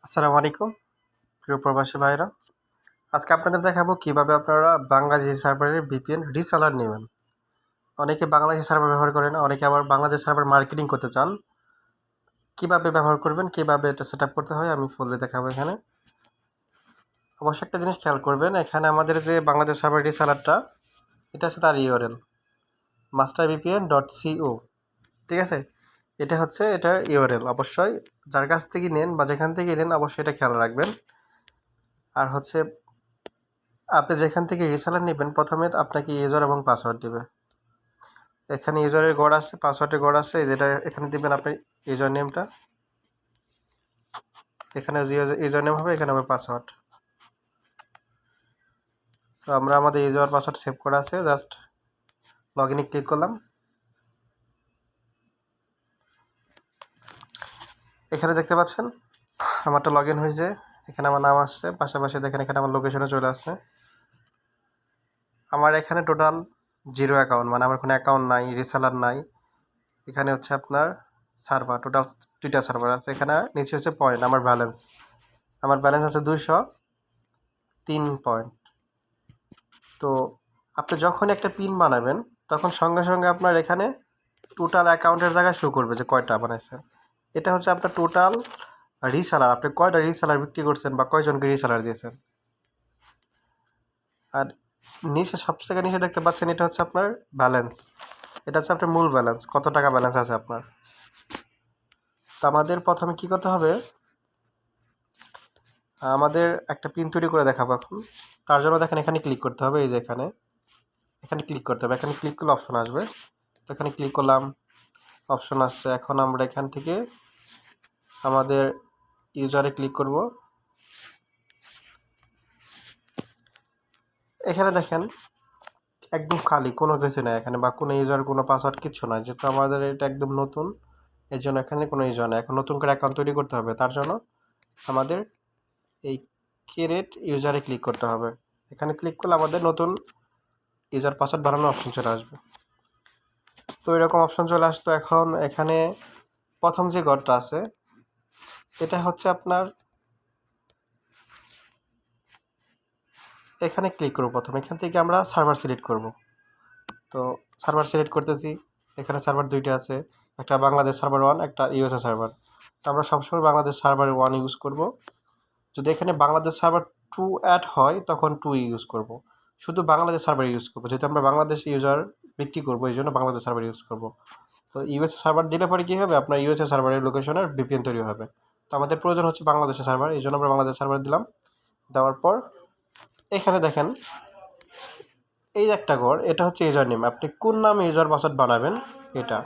আসসালামু আলাইকুম প্রিয় প্রবাসী ভাইরা। আজকে আপনাদের দেখাবো কিভাবে আপনারা বাংলাদেশি সার্ভারের ভিপিএন রিসেলার নেবেন। অনেকে বাংলাদেশি সার্ভার ব্যবহার করেন, অনেকে আবার বাংলাদেশ সার্ভার মার্কেটিং করতে চান। কিভাবে ব্যবহার করবেন, কিভাবে এটা সেট আপ করতে হয় আমি ফুললি দেখাবো এখানে। অবশ্যই একটা জিনিস খেয়াল করবেন, এখানে আমাদের যে বাংলাদেশ সার্ভার রিসেলারটা, এটা হচ্ছে তার ইউআরএল mastervpn.co, ঠিক আছে? এটা হচ্ছে এটার ইউআরএল। অবশ্যই যার কাছ থেকে নেন বা যেখান থেকে নেন অবশ্যই এটা খেয়াল রাখবেন। আর হচ্ছে আপনি যেখান থেকে রিসেলার নেবেন প্রথমে আপনাকে ইউজার এবং পাসওয়ার্ড দিবে। এখানে ইউজারের গড় আছে, পাসওয়ার্ডের গড় আছে, যেটা এখানে দিবেন আপনি ইউজার নেমটা, এখানে ইউজার নেম হবে, এখানে হবে পাসওয়ার্ড। তো আমরা আমাদের ইউজার পাসওয়ার্ড সেভ করা আছে, জাস্ট লগ ইনে ক্লিক করলাম। এখানে দেখতে পাচ্ছেন আমারটা লগ ইন হয়েছে, এখানে আমার নাম আসছে, পাশাপাশি দেখেন এখানে আমার লোকেশনে চলে আসছে। আমার এখানে টোটাল 0 অ্যাকাউন্ট, মানে আমার কোনো অ্যাকাউন্ট নাই, রিসেলার নাই। এখানে হচ্ছে আপনার সার্ভার, টোটাল 2টা সার্ভার আছে। এখানে নিচে হচ্ছে পয়েন্ট, আমার ব্যালেন্স আছে 203 পয়েন্ট। তো আপনি যখন একটা পিন বানাবেন তখন সঙ্গে সঙ্গে আপনার এখানে টোটাল অ্যাকাউন্টের জায়গায় শো করবে যে কয়টা বানাইছেন। এটা হচ্ছে আপনার টোটাল রিসেলার, আপনি কয়টা রিসেলার বিক্রি করছেন বা কয়জনকে রিসেলার দিয়েছেন। আর নিচে সবথেকে নিচে দেখতে পাচ্ছেন এটা হচ্ছে আপনার ব্যালেন্স, এটা হচ্ছে আপনার মূল ব্যালেন্স, কত টাকা ব্যালেন্স আছে আপনার। তো আমাদের প্রথমে কি করতে হবে, আমাদের একটা পিন তৈরি করে দেখাবো এখন। তার জন্য দেখেন এখানে ক্লিক করতে হবে, এই যে এখানে ক্লিক করতে হবে। এখানে ক্লিক করলে অপশন আসবে, তো এখানে ক্লিক করলাম, অপশন আসছে। এখন আমরা এখান থেকে আমাদের ইউজারে ক্লিক করব। এখানে দেখেন একদম খালি, কোনো কিছু নাই এখানে, বা কোনো ইউজার, কোনো পাসওয়ার্ড কিচ্ছু নাই, যেহেতু আমাদের এটা একদম নতুন, এই জন্য এখানে কোনো ইউজার নেই। এখন নতুন করে অ্যাকাউন্ট তৈরি করতে হবে, তার জন্য আমাদের এই ক্রিয়েট ইউজারে ক্লিক করতে হবে। এখানে ক্লিক করলে আমাদের নতুন ইউজার পাসওয়ার্ড বানানোর অপশন চলে আসবে। তো এরকম অপশন চলে আসলো। এখন এখানে প্রথম যে ঘরটা আছে এটা হচ্ছে আপনার, এখানে ক্লিক করব প্রথম। এখান থেকে আমরা সার্ভার সিলেক্ট করব। তো সার্ভার সিলেক্ট করতেছি, এখানে সার্ভার 2টা আছে, একটা বাংলাদেশ সার্ভার 1, একটা ইউএসএ সার্ভার। তো আমরা সবসময় বাংলাদেশ সার্ভার 1 ইউজ করব। যদি এখানে বাংলাদেশ সার্ভার 2 অ্যাড হয় তখন 2 ইউজ করব। শুধু বাংলাদেশ সার্ভার ইউজ করব, যেহেতু আমরা বাংলাদেশ ইউজার বিক্রি করব, এই জন্য বাংলাদেশ সার্ভার ইউজ করব। তো ইউএসএ সার্ভার দিলে পরে কী হবে, আপনার ইউএসএ সার্ভারের লোকেশনের ভিপিএন তৈরি হবে। তো আমাদের প্রয়োজন হচ্ছে বাংলাদেশের সার্ভার, এই জন্য আমরা বাংলাদেশ সার্ভার দিলাম। দেওয়ার পর এখানে দেখেন এই একটা ঘর, এটা হচ্ছে ইউজার নেম, আপনি কোন নামে ইউজার পাসওয়ার্ড বানাবেন এটা।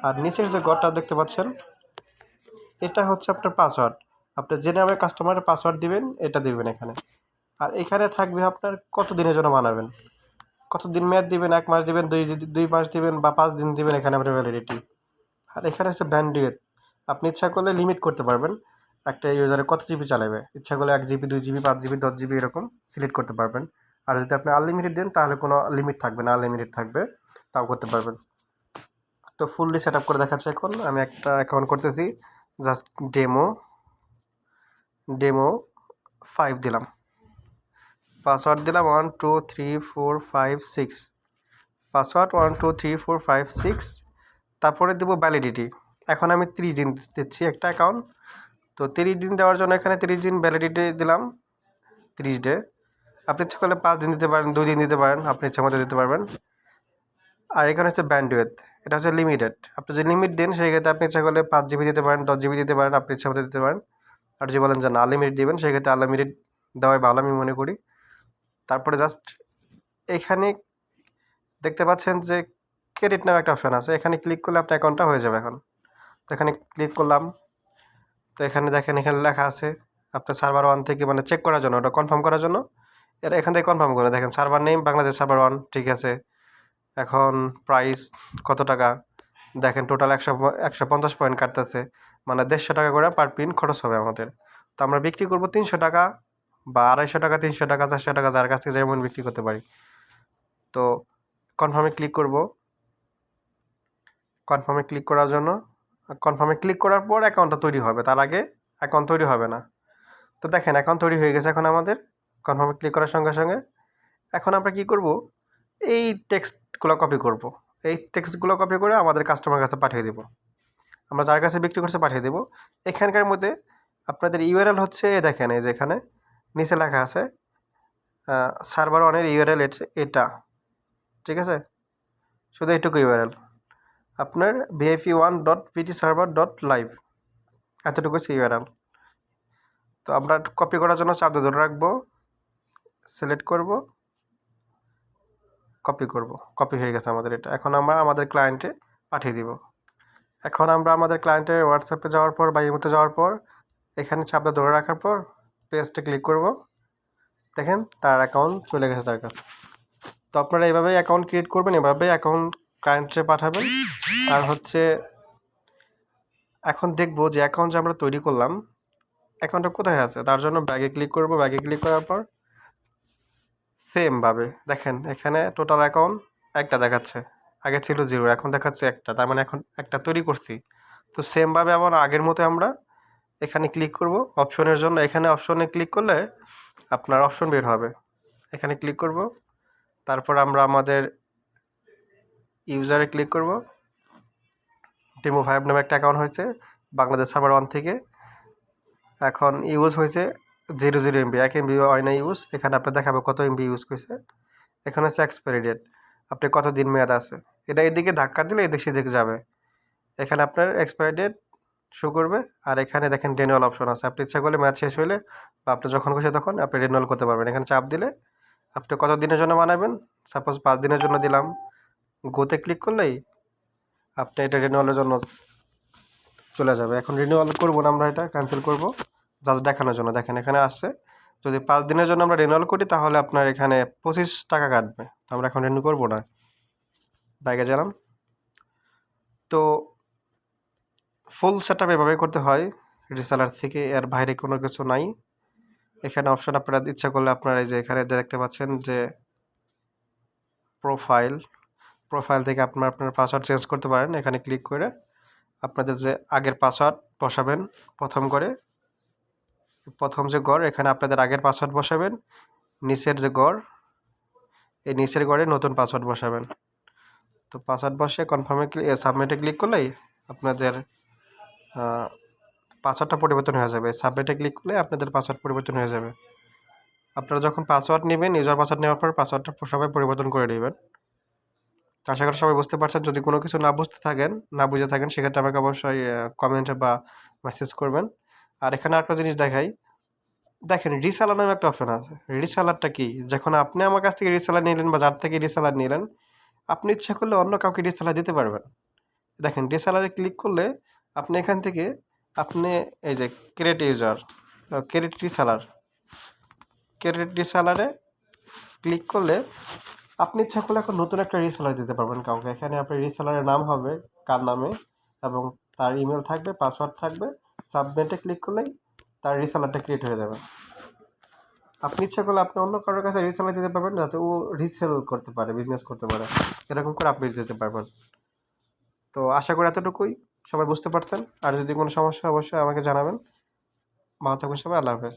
আর নিচের যে ঘরটা দেখতে পাচ্ছেন এটা হচ্ছে আপনার পাসওয়ার্ড, আপনি যে নামে কাস্টমারের পাসওয়ার্ড দিবেন এটা দিবেন এখানে। আর এখানে থাকবে আপনার কত দিনের জন্য বানাবেন, কত দিন মেয়াদ দিবেন, 1 মাস দিবেন, 2 মাস দিবেন বা 5 দিন দিবেন, এখানে আপনার ভ্যালিডিটি। আর এখানে হচ্ছে ব্যান্ডউইথ, আপনি ইচ্ছা করলে লিমিট করতে পারবেন একটা ইউজারে কত জিবি চালাবে, ইচ্ছা করলে 1 জিবি, 2 জিবি, 5 জিবি, 10 জিবি এরকম সিলেক্ট করতে পারবেন। আর যদি আপনি আনলিমিটেড দেন তাহলে কোনো লিমিট থাকবে না, আনলিমিটেড থাকবে, তাও করতে পারবেন। তো ফুললি সেট আপ করে দেখাচ্ছে। এখন আমি একটা অ্যাকাউন্ট করতেছি, জাস্ট ডেমো 5 দিলাম, পাসওয়ার্ড দিলাম 1 2 3 4 5 6, পাসওয়ার্ড 1 2 3 4 5 6, তারপরে দেবো ভ্যালিডিটি। এখন আমি 30 দিন দিচ্ছি একটা অ্যাকাউন্ট। তো 30 দিন দেওয়ার জন্য এখানে 30 দিন ভ্যালিডিটি দিলাম, 30 ডে। আপনি ইচ্ছা করলে 5 দিন দিতে পারেন, 2 দিন দিতে পারেন, আপনি ইচ্ছা মতো দিতে পারবেন। আর এখানে হচ্ছে ব্যান্ডউইথ, এটা হচ্ছে লিমিটেড, আপনি যদি লিমিট দেন সেক্ষেত্রে আপনি ইচ্ছা করলে 5 জিবি দিতে পারেন, 10 জিবি দিতে পারেন, আপনি ইচ্ছা মতো দিতে পারেন। আর যদি বলেন যে না আনলিমিটেড দেবেন সেক্ষেত্রে আনলিমিটেড দেওয়াই ভালো আমি মনে করি। তারপরে জাস্ট এখানে দেখতে পাচ্ছেন যে ক্রেডিট নামে একটা অপশান আছে, এখানে ক্লিক করলে আপনার অ্যাকাউন্টটা হয়ে যাবে। এখন তো এখানে ক্লিক করলাম, তো এখানে দেখেন এখানে লেখা আছে আপনার সার্ভার 1 থেকে, মানে চেক করার জন্য, ওটা কনফার্ম করার জন্য এর এখান থেকে কনফার্ম করে দেখেন সার্ভার নেম বাংলাদেশ সার্ভার 1, ঠিক আছে। এখন প্রাইস কত টাকা দেখেন, টোটাল 150 পয়েন্ট কাটতেছে, মানে 150 টাকা করে পার পিন খরচ হবে আমাদের। তো আমরা বিক্রি করব 300 টাকা বা 250 টাকা, 300 টাকা, 400 টাকা, যার কাছ থেকে যেমন বিক্রি করতে পারি। তো কনফার্মে ক্লিক করব। কনফার্মে ক্লিক করার জন্য, কনফার্মে ক্লিক করার পর অ্যাকাউন্টটা তৈরি হবে, তার আগে অ্যাকাউন্ট তৈরি হবে না। তো দেখেন অ্যাকাউন্ট তৈরি হয়ে গেছে এখন আমাদের। কনফার্মে ক্লিক করার সঙ্গে সঙ্গে এখন আমরা কি করব, এই টেক্সটগুলো কপি করব। এই টেক্সটগুলো কপি করে আমাদের কাস্টমার কাছে পাঠিয়ে দেব, আমরা যার কাছে বিক্রি করছে পাঠিয়ে দেব। এখানকার মধ্যে আপনাদের ইউআরএল হচ্ছে দেখেন, এই যে এখানে নিচে লেখা আছে সার্ভার ওয়ানের ইউআরএল এটা, ঠিক আছে, শুধু এইটুকু ইউআরএল আপনার vip1.ptserver.live, এতটুকু হচ্ছে ইউআরএল। তো আমরা কপি করার জন্য চাপ দিয়ে ধরে রাখবো, সিলেক্ট করব, কপি হয়ে গেছে আমাদের এটা। এখন আমরা আমাদের ক্লায়েন্টে পাঠিয়ে দিব। এখন আমরা আমাদের ক্লায়েন্টের হোয়াটসঅ্যাপে যাওয়ার পর বা ইমোতে যাওয়ার পর এখানে চাপ দিয়ে ধরে রাখার পর পেজটা ক্লিক করব, দেখেন তার অ্যাকাউন্ট চলে গেছে তার কাছে। তো আপনারা এইভাবেই অ্যাকাউন্ট ক্রিয়েট করবেন, এভাবেই অ্যাকাউন্ট ক্লায়েন্টে পাঠাবেন। আর হচ্ছে এখন দেখব যে অ্যাকাউন্ট যে আমরা তৈরি করলাম অ্যাকাউন্টটা কোথায় আছে, তার জন্য ব্যাগে ক্লিক করব। ব্যাগে ক্লিক করার পর সেমভাবে দেখেন এখানে টোটাল অ্যাকাউন্ট একটা দেখাচ্ছে, আগে ছিল 0, এখন দেখাচ্ছে একটা, তার মানে এখন একটা তৈরি করছি। তো সেমভাবে আবার আগের মতো আমরা এখানে ক্লিক করব অপশনের জন্য। এখানে অপশনে ক্লিক করলে আপনার অপশন বের হবে, এখানে ক্লিক করব। তারপর আমরা আমাদের ইউজারে ক্লিক করব। Demo5 নামে একটা অ্যাকাউন্ট হয়েছে বাংলাদেশ সার্ভার 1 থেকে, এখন ইউজ হয়েছে 0 MB, 1 MB হয় না ইউজ। এখানে আপনি দেখাবে কত MB ইউজ করছে। এখানে হচ্ছে এক্সপায়ারি ডেট, আপনি কত দিন মেয়াদ আছে, এটা এদিকে ধাক্কা দিলে এদিক সেদিকে যাবে। এখানে আপনার এক্সপায়ারি ডেট শো করবে। আর এখানে দেখেন রিনিউয়াল অপশন আছে, আপনি ইচ্ছা করলে মেয়াদ শেষ হলে বা আপনি যখন খুশি তখন আপনি রিনিউয়াল করতে পারবেন। এখানে চাপ দিলে আপনি কত দিনের জন্য বানাবেন, সাপোজ 5 দিনের জন্য দিলাম, গোতে ক্লিক করলেই আপনি এটা রিনিউয়ালের জন্য চলে যাবে। এখন রিনিউয়াল করবো না, আমরা এটা ক্যান্সেল করব জাস্ট দেখানোর জন্য। দেখেন এখানে আসছে, যদি 5 দিনের জন্য আমরা রিনিউয়াল করি তাহলে আপনার এখানে 25 টাকা কাটবে। আমরা এখন রিনিউ করবো না, ব্যাগে গেলাম। তো ফুল সেট আপ এভাবে করতে হয় রিসেলার থেকে, এর বাইরে কোনো কিছু নাই। এখানে অপশন আপনারা ইচ্ছা করলে আপনারা এই যে এখানে দেখতে পাচ্ছেন যে প্রোফাইল থেকে আপনার পাসওয়ার্ড চেঞ্জ করতে পারেন। এখানে ক্লিক করে আপনাদের যে আগের পাসওয়ার্ড বসাবেন, প্রথম যে ঘর এখানে আপনাদের আগের পাসওয়ার্ড বসাবেন, নিচের যে ঘর এই নিচের ঘরে নতুন পাসওয়ার্ড বসাবেন। তো পাসওয়ার্ড বসে কনফার্মে সাবমিটে ক্লিক করলেই আপনাদের পাসওয়ার্ডটা পরিবর্তন হয়ে যাবে। সাবমিটে ক্লিক করলে আপনাদের পাসওয়ার্ড পরিবর্তন হয়ে যাবে। আপনারা যখন পাসওয়ার্ড নেবেন, ইউজার পাসওয়ার্ড নেওয়ার পর পাসওয়ার্ডটা সবাই পরিবর্তন করে নেবেন। আশা করি সবাই বুঝতে পারছেন। যদি কোনো কিছু না বুঝে থাকেন সেক্ষেত্রে আমাকে অবশ্যই কমেন্টে বা মেসেজ করবেন। আর এখানে একটা জিনিস দেখাই, দেখেন রিসেলার নামে একটা অপশন আছে। রিসেলারটা কি, যখন আপনি আমার কাছ থেকে রিসেলার নিলেন বা যার থেকে রিসেলার নিলেন, আপনি ইচ্ছা করলে অন্য কাউকে রিসেলার দিতে পারবেন। দেখেন রিসেলারে ক্লিক করলে আপনি এখান থেকে আপনি এই যে ক্রিয়েট রিসেলারে ক্লিক করলে আপনি ইচ্ছা করলে এখন নতুন একটা রিসেলার দিতে পারবেন কাউকে। এখানে আপনার রিসেলারের নাম হবে কার নামে এবং তার ইমেল থাকবে, পাসওয়ার্ড থাকবে। সাবমিটে ক্লিক করলেই তার রিসেলারটা ক্রিয়েট হয়ে যাবে। আপনি ইচ্ছা করলে আপনি অন্য কারোর কাছে রিসেলার দিতে পারবেন যাতে ও রিসেল করতে পারে, বিজনেস করতে পারে, এরকম করে আপনি দিতে পারবেন। তো আশা করি এতটুকুই সবাই বুঝতে পারতেন। আর যদি কোনো সমস্যা অবশ্যই আমাকে জানাবেন। ভালো থাকবেন সবাই, আল্লাহ হাফেজ।